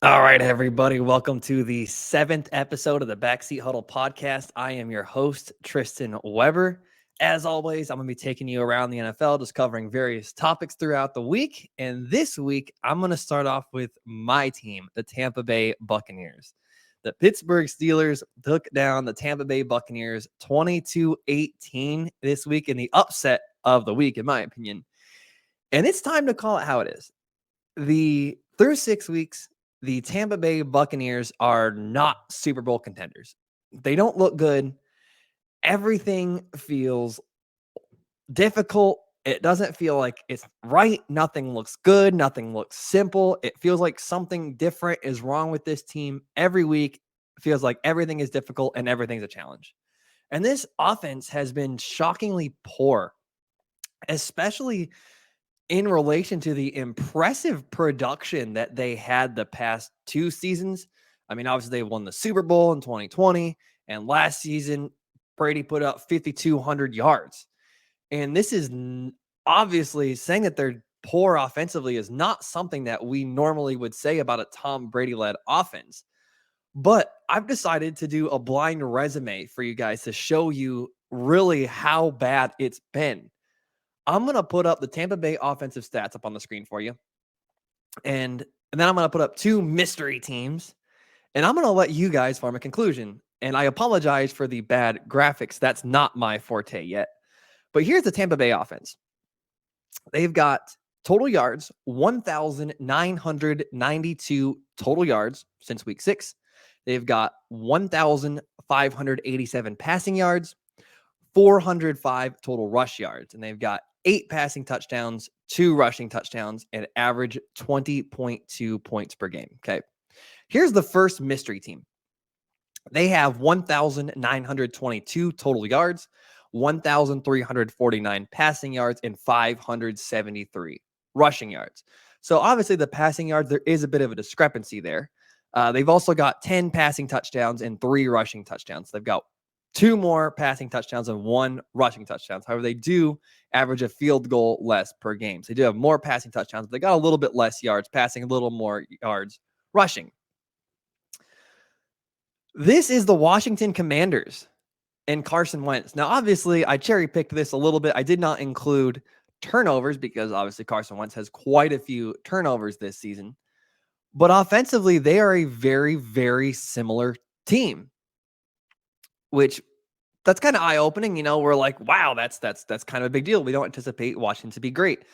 All right, everybody. Welcome to the 7th episode of the Backseat Huddle podcast. I am your host, Tristan Weber. As always, I'm going to be taking you around the NFL, just covering various topics throughout the week. And this week, I'm going to start off with my team, the Tampa Bay Buccaneers. The Pittsburgh Steelers took down the Tampa Bay Buccaneers 22-18 this week in the upset of the week, in my opinion. And it's time to call it how it is. Through 6 weeks, the Tampa Bay Buccaneers are not Super Bowl contenders. They don't look good. Everything feels difficult. It doesn't feel like it's right. Nothing looks good. Nothing looks simple. It feels like something different is wrong with this team every week. It feels like everything is difficult and everything's a challenge. And this offense has been shockingly poor, especially in relation to the impressive production that they had the past 2 seasons. I mean, obviously they won the Super Bowl in 2020, and last season Brady put up 5,200 yards. And this is obviously saying that they're poor offensively is not something that we normally would say about a Tom Brady-led offense. But I've decided to do a blind resume for you guys to show you really how bad it's been. I'm going to put up the Tampa Bay offensive stats up on the screen for you. And then I'm going to put up 2 mystery teams. And I'm going to let you guys form a conclusion. And I apologize for the bad graphics. That's not my forte yet. But here's the Tampa Bay offense. They've got total yards, 1,992 total yards since week 6. They've got 1,587 passing yards, 405 total rush yards. And they've got 8 passing touchdowns, 2 rushing touchdowns, and average 20.2 points per game. Okay. Here's the first mystery team. They have 1,922 total yards, 1,349 passing yards, and 573 rushing yards. So obviously the passing yards, there is a bit of a discrepancy there. They've also got 10 passing touchdowns and 3 rushing touchdowns. They've got 2 more passing touchdowns and 1 rushing touchdowns. However, they do average a field goal less per game. So they do have more passing touchdowns, but they got a little bit less yards passing, a little more yards rushing. This is the Washington Commanders and Carson Wentz. Now, obviously, I cherry-picked this a little bit. I did not include turnovers because obviously Carson Wentz has quite a few turnovers this season. But offensively, they are a very, very similar team, which that's kind of eye-opening. You know, we're like, wow, that's kind of a big deal. We don't anticipate Washington to be great.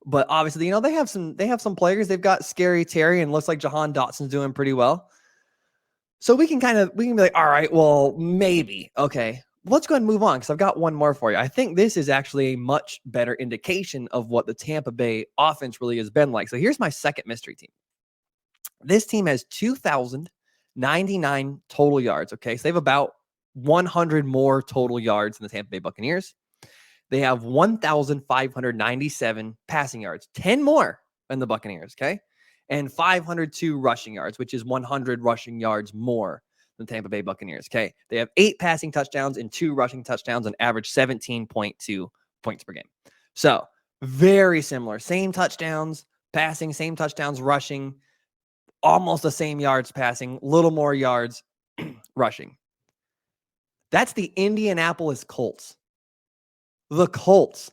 But obviously, you know, they have some players. They've got Scary Terry and looks like Jahan Dotson's doing pretty well. So we can be like, all right, well, maybe. Okay. Let's go ahead and move on because I've got one more for you. I think this is actually a much better indication of what the Tampa Bay offense really has been like. So here's my second mystery team. This team has 2,099 total yards. Okay. So they have about 100 more total yards than the Tampa Bay Buccaneers. They have 1,597 passing yards, 10 more than the Buccaneers. Okay. And 502 rushing yards, which is 100 rushing yards more than Tampa Bay Buccaneers. Okay. They have 8 passing touchdowns and 2 rushing touchdowns and average 17.2 points per game. So very similar. Same touchdowns passing, same touchdowns rushing, almost the same yards passing, little more yards rushing. That's the Indianapolis Colts. The Colts,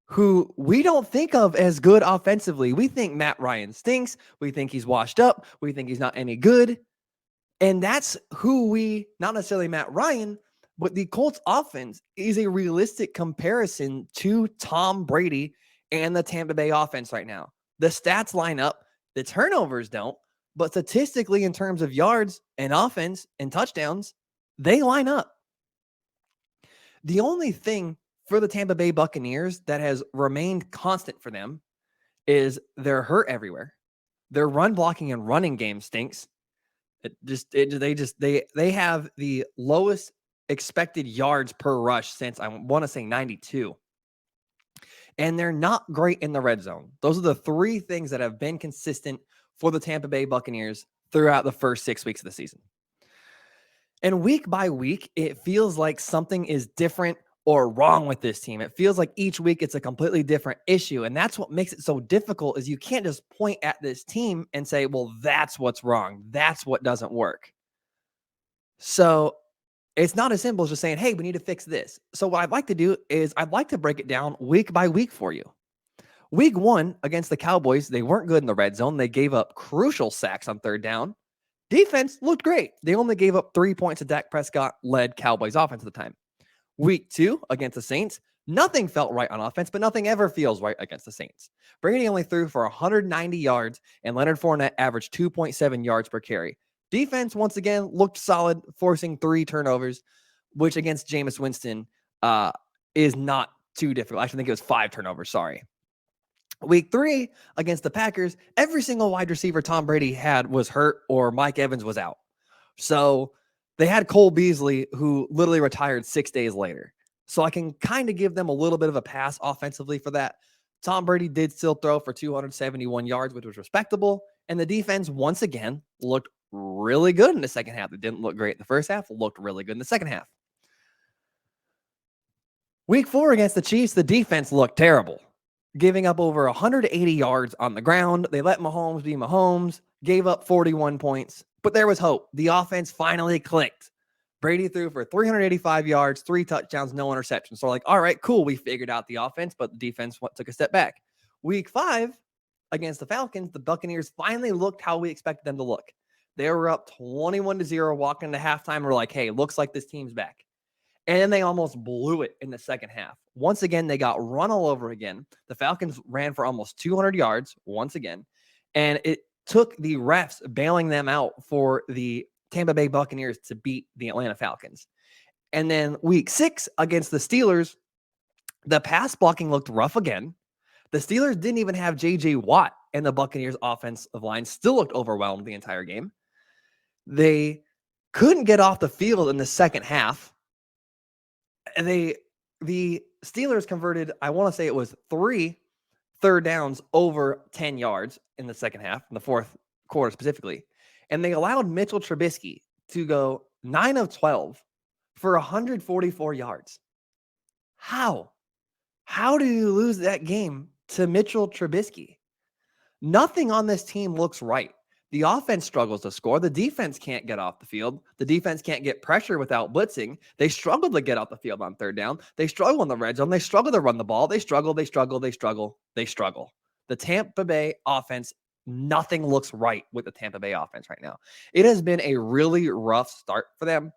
who we don't think of as good offensively. We think Matt Ryan stinks. We think he's washed up. We think he's not any good. And that's who not necessarily Matt Ryan, but the Colts offense is a realistic comparison to Tom Brady and the Tampa Bay offense right now. The stats line up. The turnovers don't. But statistically, in terms of yards and offense and touchdowns, they line up. The only thing for the Tampa Bay Buccaneers that has remained constant for them is they're hurt everywhere. Their run blocking and running game stinks. They have the lowest expected yards per rush since I want to say 92. And they're not great in the red zone. Those are the 3 things that have been consistent for the Tampa Bay Buccaneers throughout the first 6 weeks of the season. And week by week, it feels like something is different or wrong with this team. It feels like each week it's a completely different issue. And that's what makes it so difficult is you can't just point at this team and say, well, that's what's wrong. That's what doesn't work. So it's not as simple as just saying, hey, we need to fix this. So what I'd like to do is I'd like to break it down week by week for you. Week 1 against the Cowboys, they weren't good in the red zone. They gave up crucial sacks on third down. Defense looked great. They only gave up 3 points to Dak Prescott-led Cowboys offense at the time. Week 2 against the Saints, nothing felt right on offense, but nothing ever feels right against the Saints. Brady only threw for 190 yards, and Leonard Fournette averaged 2.7 yards per carry. Defense, once again, looked solid, forcing 3 turnovers, which against Jameis Winston is not too difficult. I actually think it was 5 turnovers, sorry. Week 3 against the Packers, every single wide receiver Tom Brady had was hurt or Mike Evans was out. So they had Cole Beasley, who literally retired 6 days later. So I can kind of give them a little bit of a pass offensively for that. Tom Brady did still throw for 271 yards, which was respectable. And the defense, once again, looked really good in the second half. It didn't look great in the first half, looked really good in the second half. Week 4 against the Chiefs, the defense looked terrible, giving up over 180 yards on the ground. They let Mahomes be Mahomes, gave up 41 points, but there was hope. The offense finally clicked. Brady threw for 385 yards, 3 touchdowns, no interceptions. So like, all right, cool. We figured out the offense, but the defense took a step back. Week 5 against the Falcons, the Buccaneers finally looked how we expected them to look. They were up 21-0 walking into halftime. We're like, hey, looks like this team's back. And then they almost blew it in the second half. Once again, they got run all over again. The Falcons ran for almost 200 yards once again. And it took the refs bailing them out for the Tampa Bay Buccaneers to beat the Atlanta Falcons. And then week 6 against the Steelers, the pass blocking looked rough again. The Steelers didn't even have J.J. Watt, and the Buccaneers offensive line still looked overwhelmed the entire game. They couldn't get off the field in the second half. And the Steelers converted, I want to say it was 3 third downs over 10 yards in the second half, in the fourth quarter specifically. And they allowed Mitchell Trubisky to go 9 of 12 for 144 yards. How? How do you lose that game to Mitchell Trubisky? Nothing on this team looks right. The offense struggles to score. The defense can't get off the field. The defense can't get pressure without blitzing. They struggle to get off the field on third down. They struggle in the red zone. They struggle to run the ball. They struggle. The Tampa Bay offense, nothing looks right with the Tampa Bay offense right now. It has been a really rough start for them.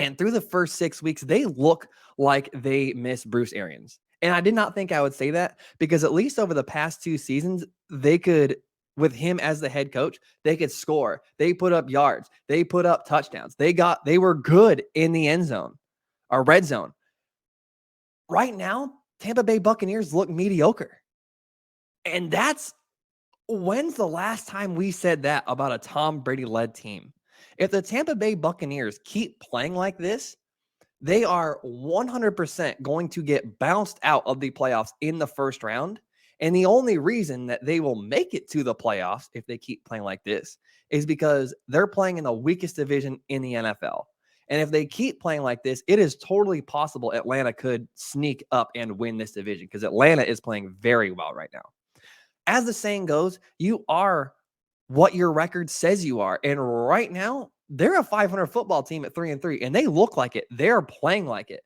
And through the first 6 weeks, they look like they miss Bruce Arians. And I did not think I would say that because at least over the past 2 seasons, they could, with him as the head coach, they could score. They put up yards. They put up touchdowns. They were good in the end zone or red zone. Right now, Tampa Bay Buccaneers look mediocre. And when's the last time we said that about a Tom Brady-led team? If the Tampa Bay Buccaneers keep playing like this, they are 100% going to get bounced out of the playoffs in the first round. And the only reason that they will make it to the playoffs if they keep playing like this is because they're playing in the weakest division in the NFL. And if they keep playing like this, it is totally possible Atlanta could sneak up and win this division because Atlanta is playing very well right now. As the saying goes, you are what your record says you are. And right now, they're a 500 football team at 3-3, and they look like it. They're playing like it.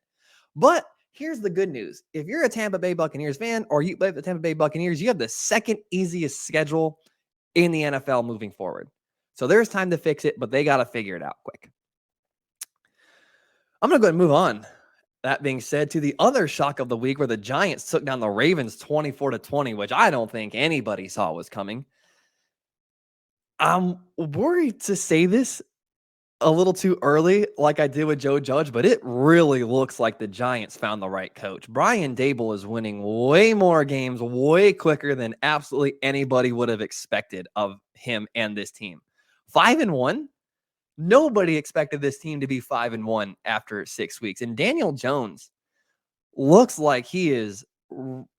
But here's the good news. If you're a Tampa Bay Buccaneers fan or you play the Tampa Bay Buccaneers, you have the second easiest schedule in the NFL moving forward. So there's time to fix it, but they got to figure it out quick. I'm going to go ahead and move on. That being said, to the other shock of the week where the Giants took down the Ravens 24-20, which I don't think anybody saw was coming. I'm worried to say this a little too early, like I did with Joe Judge, but it really looks like the Giants found the right coach. Brian Daboll is winning way more games, way quicker than absolutely anybody would have expected of him and this team. 5-1. Nobody expected this team to be 5-1 after 6 weeks. And Daniel Jones looks like he is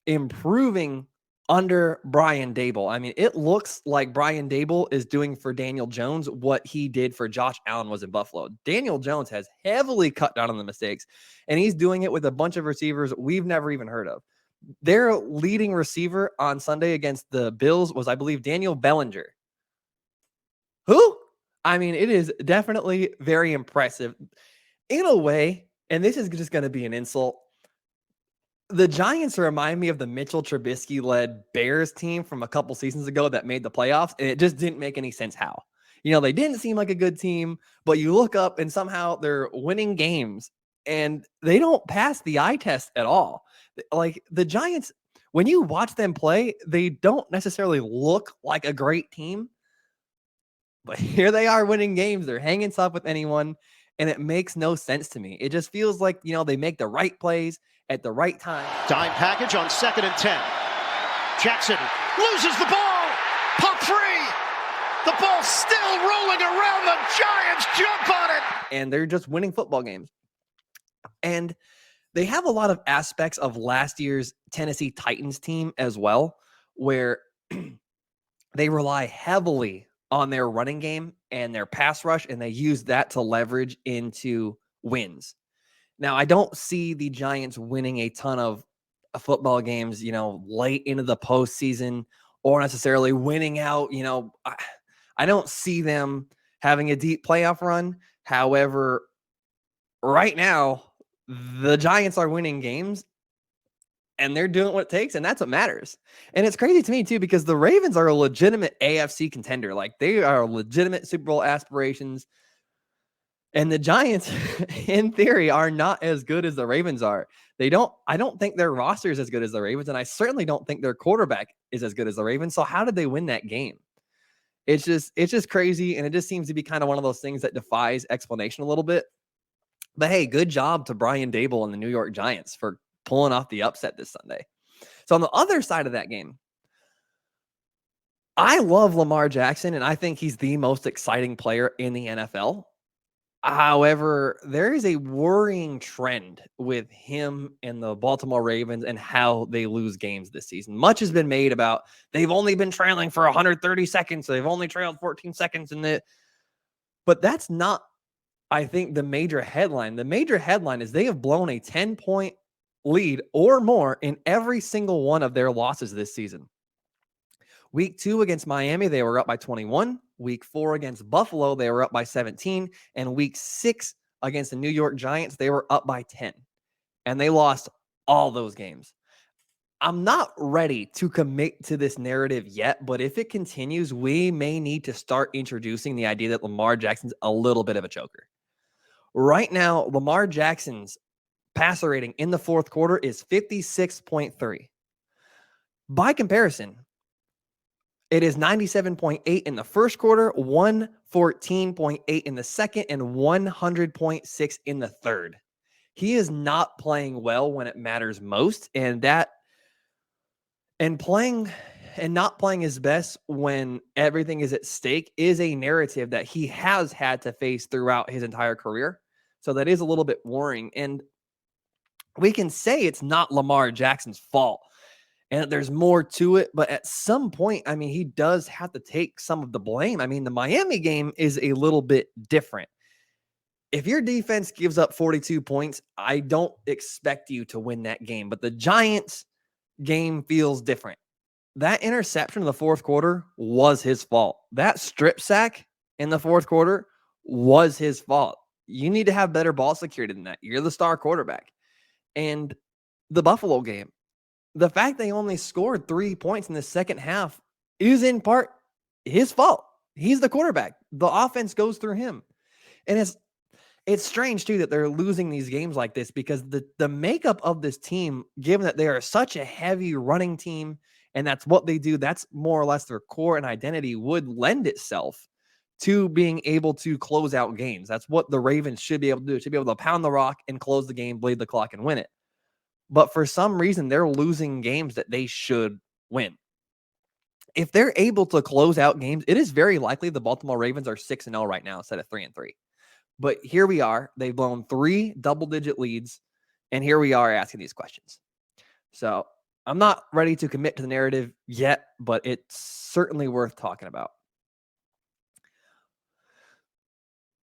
improving under Brian Dable. I mean, it looks like Brian Dable is doing for Daniel Jones what he did for Josh Allen was in Buffalo. Daniel Jones has heavily cut down on the mistakes, and he's doing it with a bunch of receivers we've never even heard of. Their leading receiver on Sunday against the Bills was, I believe, Daniel Bellinger. Who? I mean, it is definitely very impressive. In a way, and this is just going to be an insult, the Giants remind me of the Mitchell Trubisky-led Bears team from a couple seasons ago that made the playoffs, and it just didn't make any sense how. You know, they didn't seem like a good team, but you look up and somehow they're winning games, and they don't pass the eye test at all. Like, the Giants, when you watch them play, they don't necessarily look like a great team, but here they are winning games. They're hanging tough with anyone, and it makes no sense to me. It just feels like, you know, they make the right plays at the right time. Dime package on 2nd and 10. Jackson loses the ball. Pop free. The ball still rolling around. The Giants jump on it. And they're just winning football games. And they have a lot of aspects of last year's Tennessee Titans team as well, where they rely heavily on their running game and their pass rush, and they use that to leverage into wins. Now, I don't see the Giants winning a ton of football games, you know, late into the postseason or necessarily winning out. You know, I don't see them having a deep playoff run. However, right now, the Giants are winning games and they're doing what it takes, and that's what matters. And it's crazy to me, too, because the Ravens are a legitimate AFC contender. Like, they are legitimate Super Bowl aspirations. And the Giants, in theory, are not as good as the Ravens are. I don't think their roster is as good as the Ravens, and I certainly don't think their quarterback is as good as the Ravens. So how did they win that game? It's just crazy, and it just seems to be kind of one of those things that defies explanation a little bit. But hey, good job to Brian Dable and the New York Giants for pulling off the upset this Sunday. So on the other side of that game, I love Lamar Jackson, and I think he's the most exciting player in the NFL. However, there is a worrying trend with him and the Baltimore Ravens and how they lose games this season. Much has been made about they've only been trailing for 130 seconds. So they've only trailed 14 seconds but that's not, I think, the major headline. The major headline is they have blown a 10-point lead or more in every single one of their losses this season. Week 2 against Miami, they were up by 21. Week 4 against Buffalo, they were up by 17. And week 6 against the New York Giants, they were up by 10. And they lost all those games. I'm not ready to commit to this narrative yet, but if it continues, we may need to start introducing the idea that Lamar Jackson's a little bit of a choker. Right now, Lamar Jackson's passer rating in the fourth quarter is 56.3. By comparison, it is 97.8 in the first quarter, 114.8 in the second, and 100.6 in the third. He is not playing well when it matters most, and not playing his best when everything is at stake is a narrative that he has had to face throughout his entire career. So that is a little bit worrying. And we can say it's not Lamar Jackson's fault and there's more to it. But at some point, I mean, he does have to take some of the blame. I mean, the Miami game is a little bit different. If your defense gives up 42 points, I don't expect you to win that game. But the Giants game feels different. That interception in the fourth quarter was his fault. That strip sack in the fourth quarter was his fault. You need to have better ball security than that. You're the star quarterback. And the Buffalo game, the fact they only scored 3 points in the second half is in part his fault. He's the quarterback. The offense goes through him. And it's strange, too, that they're losing these games like this because the makeup of this team, given that they are such a heavy running team, and that's what they do, that's more or less their core and identity, would lend itself to being able to close out games. That's what the Ravens should be able to do. Should be able to pound the rock and close the game, bleed the clock, and win it. But for some reason, they're losing games that they should win. If they're able to close out games, it is very likely the Baltimore Ravens are 6-0 right now instead of 3-3. But here we are. They've blown 3 double-digit leads, and here we are asking these questions. So I'm not ready to commit to the narrative yet, but it's certainly worth talking about.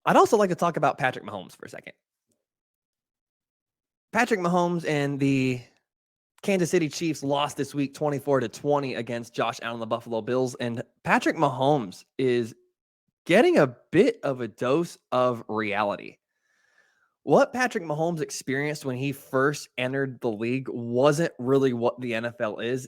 I'd also like to talk about Patrick Mahomes for a second. Patrick Mahomes and the Kansas City Chiefs lost this week 24-20 against Josh Allen and the Buffalo Bills. And Patrick Mahomes is getting a bit of a dose of reality. What Patrick Mahomes experienced when he first entered the league wasn't really what the NFL is.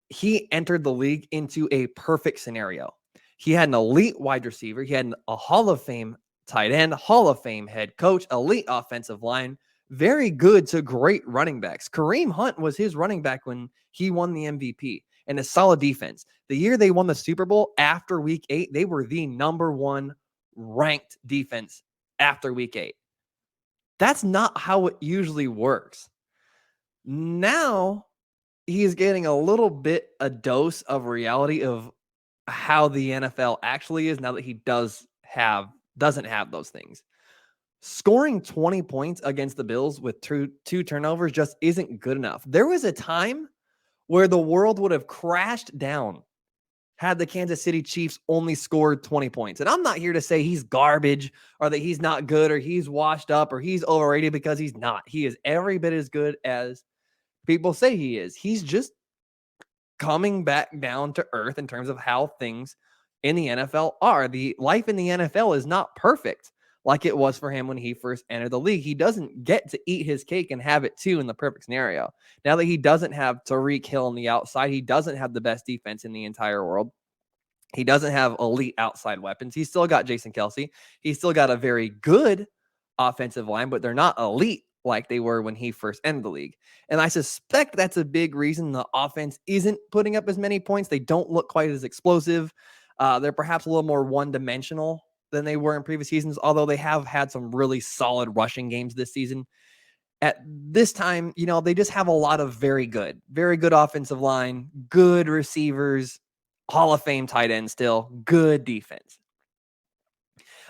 He entered the league into a perfect scenario. He had an elite wide receiver. He had a Hall of Fame tight end, Hall of Fame head coach, elite offensive line, very good to great running backs. Kareem Hunt was his running back when he won the MVP, and a solid defense. The year they won the Super Bowl after week 8, they were the number 1 ranked defense after week 8. That's not how it usually works. Now he is getting a little bit a dose of reality of how the NFL actually is now that he doesn't have those things. Scoring 20 points against the Bills with two turnovers just isn't good enough. There was a time where the world would have crashed down had the Kansas City Chiefs only scored 20 points. And I'm not here to say he's garbage or that he's not good or he's washed up or he's overrated, because he's not. He is every bit as good as people say he is. He's just coming back down to earth in terms of how things in the NFL are. The life in the NFL is not perfect like it was for him when he first entered the league. He doesn't get to eat his cake and have it too in the perfect scenario. Now that he doesn't have Tyreek Hill on the outside, he doesn't have the best defense in the entire world. He doesn't have elite outside weapons. He's still got Jason Kelce. He's still got a very good offensive line, but they're not elite like they were when he first entered the league. And I suspect that's a big reason the offense isn't putting up as many points. They don't look quite as explosive. They're perhaps a little more one-dimensional than they were in previous seasons, although they have had some really solid rushing games this season. At this time, they just have a lot of very good offensive line, good receivers, Hall of Fame tight end still, good defense.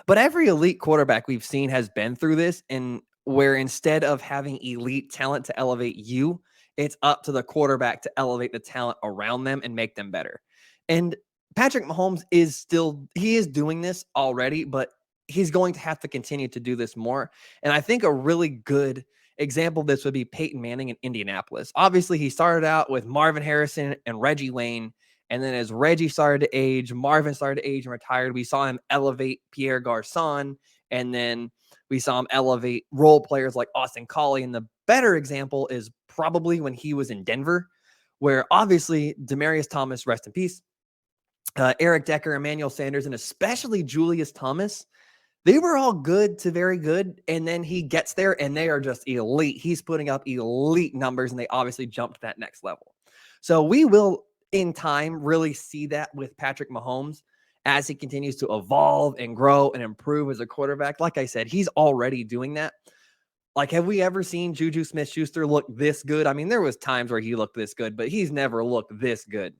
But every elite quarterback we've seen has been through this, and where instead of having elite talent to elevate you, it's up to the quarterback to elevate the talent around them and make them better. And Patrick Mahomes is doing this already, but he's going to have to continue to do this more. And I think a really good example of this would be Peyton Manning in Indianapolis. Obviously, he started out with Marvin Harrison and Reggie Wayne. And then as Reggie started to age, Marvin started to age and retired. We saw him elevate Pierre Garçon. And then we saw him elevate role players like Austin Collie. And the better example is probably when he was in Denver, where obviously Demaryius Thomas, rest in peace, Eric Decker, Emmanuel Sanders, and especially Julius Thomas, they were all good to very good. And then he gets there and they are just elite. He's putting up elite numbers and they obviously jumped to that next level. So we will, in time, really see that with Patrick Mahomes as he continues to evolve and grow and improve as a quarterback. Like I said, he's already doing that. Like, have we ever seen Juju Smith-Schuster look this good? I mean, there was times where he looked this good, but he's never looked this good.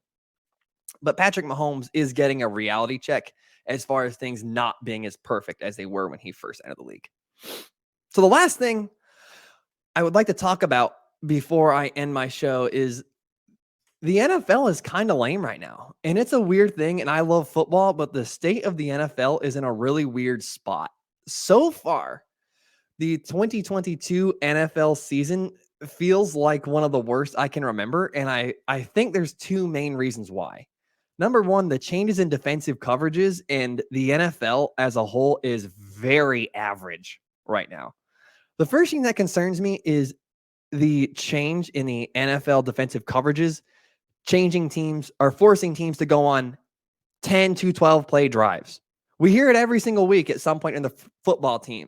But Patrick Mahomes is getting a reality check as far as things not being as perfect as they were when he first entered the league. So the last thing I would like to talk about before I end my show is the NFL is kind of lame right now. And it's a weird thing, and I love football, but the state of the NFL is in a really weird spot. So far, the 2022 NFL season feels like one of the worst I can remember, and I think there's two main reasons why. Number one, the changes in defensive coverages, and the NFL as a whole is very average right now. The first thing that concerns me is the change in the NFL defensive coverages, changing teams or forcing teams to go on 10 to 12 play drives. We hear it every single week at some point in the football game.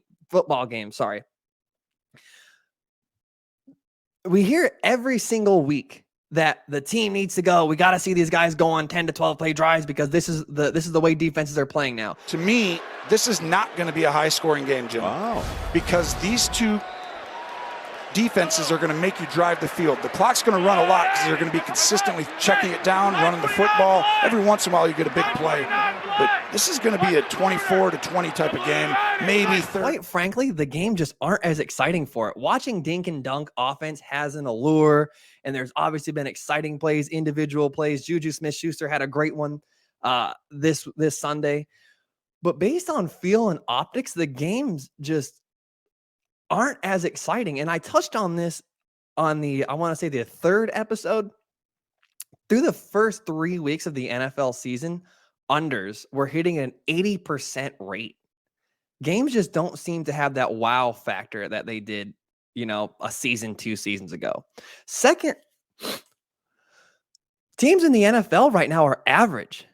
We hear it every single week that the team needs to go. We got to see these guys go on 10 to 12 play drives because this is the way defenses are playing now. To me, this is not going to be a high scoring game, Jim. Wow. Because these two defenses are going to make you drive the field. The clock's going to run a lot because they're going to be consistently checking it down, running the football. Every once in a while you get a big play. But this is going to be a 24-20 type of game, maybe 30. Quite frankly, the game just aren't as exciting for it. Watching dink and dunk offense has an allure, and there's obviously been exciting plays, individual plays. Juju Smith-Schuster had a great one this Sunday. But based on feel and optics, the games just aren't as exciting. And I touched on this on the third episode. Through the first 3 weeks of the NFL season, unders were hitting an 80% rate. Games just don't seem to have that wow factor that they did, a season, 2 seasons ago. Second, teams in the NFL right now are average.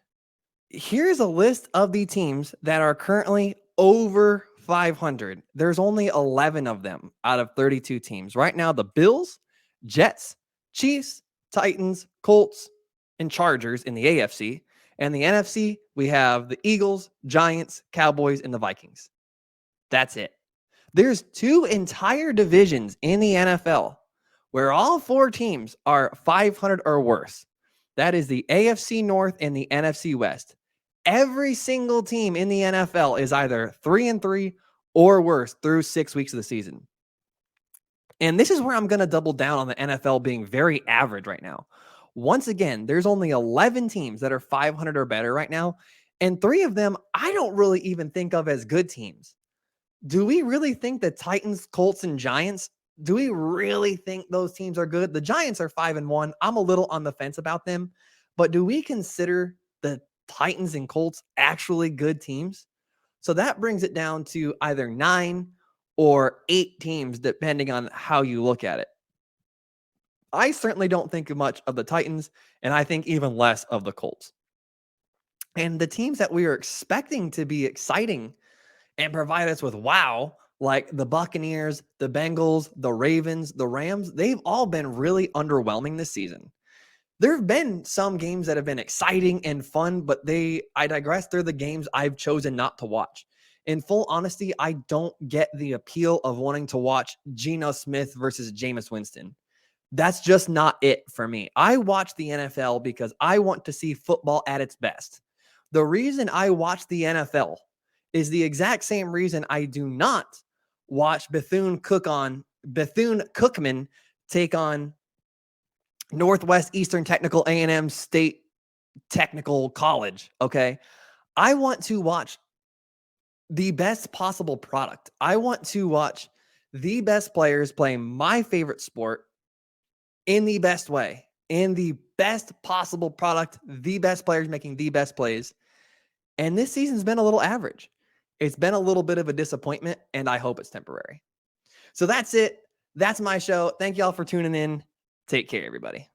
Here's a list of the teams that are currently over 500. There's only 11 of them out of 32 teams. Right now, the Bills, Jets, Chiefs, Titans, Colts, and Chargers in the AFC. And the NFC, we have the Eagles, Giants, Cowboys, and the Vikings. That's it. There's 2 entire divisions in the NFL where all 4 teams are 500 or worse. That is the AFC North and the NFC West. Every single team in the NFL is either 3-3 or worse through 6 weeks of the season. And this is where I'm going to double down on the NFL being very average right now. Once again, there's only 11 teams that are 500 or better right now, and 3 of them I don't really even think of as good teams. Do we really think the Titans, Colts, and Giants, do we really think those teams are good? The Giants are 5-1. I'm a little on the fence about them, but do we consider the Titans and Colts actually good teams? So that brings it down to either 9 or 8 teams, depending on how you look at it. I certainly don't think much of the Titans, and I think even less of the Colts. And the teams that we are expecting to be exciting and provide us with wow, like the Buccaneers, the Bengals, the Ravens, the Rams, they've all been really underwhelming this season. There have been some games that have been exciting and fun, but I digress, they're the games I've chosen not to watch. In full honesty, I don't get the appeal of wanting to watch Geno Smith versus Jameis Winston. That's just not it for me. I watch the NFL because I want to see football at its best. The reason I watch the NFL is the exact same reason I do not watch Bethune-Cookman take on Northwest Eastern Technical A&M State Technical College, okay? I want to watch the best possible product. I want to watch the best players playing my favorite sport in the best way, in the best possible product, the best players making the best plays. And this season's been a little average. It's been a little bit of a disappointment, and I hope it's temporary. So that's it. That's my show. Thank y'all for tuning in. Take care, everybody.